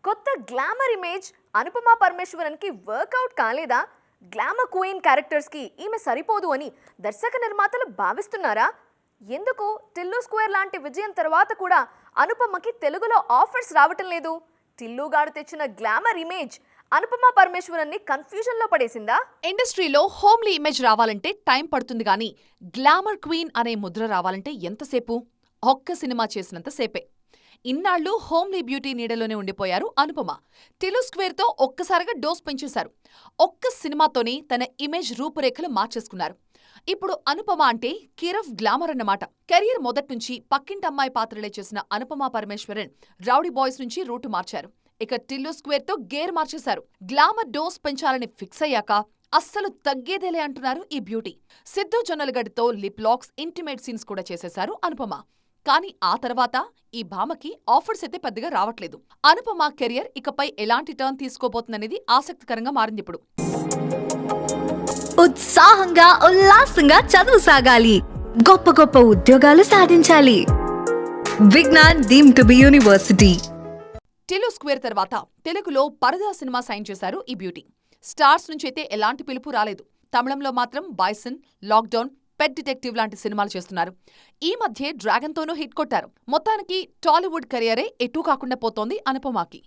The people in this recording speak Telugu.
కొత్త గ్లామర్ ఇమేజ్ అనుపమ పరమేశ్వరన్కి వర్కౌట్ కాలేదా? గ్లామర్ క్వీన్ క్యారెక్టర్స్కి ఈమె సరిపోదు అని దర్శక నిర్మాతలు భావిస్తున్నారా? ఎందుకు టిల్లు స్క్వేర్ లాంటి విజయం తర్వాత కూడా అనుపమకి తెలుగులో ఆఫర్స్ రావటం లేదు? టిల్లుగాడు తెచ్చిన గ్లామర్ ఇమేజ్ అనుపమ పరమేశ్వరన్ని కన్ఫ్యూజన్లో పడేసిందా? ఇండస్ట్రీలో హోమ్లీ ఇమేజ్ రావాలంటే టైం పడుతుంది గానీ గ్లామర్ క్వీన్ అనే ముద్ర రావాలంటే ఎంతసేపు? ఒక్క సినిమా చేసినంత సేపే. ఇన్నాళ్లు హోమ్లీ బ్యూటీ నీడలోనే ఉండిపోయారు అనుపమ. టిల్లు స్క్వేర్తో ఒక్కసారిగా డోస్ పెంచేశారు. ఒక్క సినిమాతోనే తన ఇమేజ్ రూపురేఖలు మార్చేసుకున్నారు. ఇప్పుడు అనుపమ అంటే కేర్ ఆఫ్ గ్లామర్ అన్నమాట. కెరీర్ మొదట్నుంచి పక్కింటమ్మాయి పాత్రలే చేసిన అనుపమ పరమేశ్వరన్ రౌడీ బాయ్స్ నుంచి రూటు మార్చారు. ఇక టిల్లు స్క్వేర్తో గేర్ మార్చేశారు. గ్లామర్ డోస్ పెంచాలని ఫిక్స్ అయ్యాక అస్సలు తగ్గేదేలే అంటున్నారు ఈ బ్యూటీ. సిద్ధు జొన్నలగడ్డతో లిప్ లాక్స్, ఇంటిమేట్ సీన్స్ కూడా చేసేశారు అనుపమ. కానీ ఆ తర్వాత ఈ భామకి ఆఫర్స్ అయితే పెద్దగా రావట్లేదు. అనుపమ కెరియర్ ఇకపై ఎలాంటి టర్న్ తీసుకోబోతుందనేది ఆసక్తికరంగా మారిందిప్పుడు. ఉత్సాహంగా ఉల్లాసంగా చదువు సాగాలి, గొప్ప గొప్ప ఉద్యోగాలు సాధించాలి. Vignan deemed to be university. Tillu square తర్వాత తెలుగులో పరదా సినిమా సైన్ చేశారు ఈ బ్యూటీ. స్టార్స్ నుంచైతే ఎలాంటి పిలుపు రాలేదు. తమిళంలో మాత్రం బాయ్సన్, లాక్డౌన్, పెట్ డిటెక్టివ్ లాంటి సినిమాలు చేస్తున్నారు. ఈ మధ్య డ్రాగన్తోనూ హిట్ కొట్టారు. మొత్తానికి టాలీవుడ్ కెరియరే ఎటూ కాకుండా పోతోంది అనుపమకి.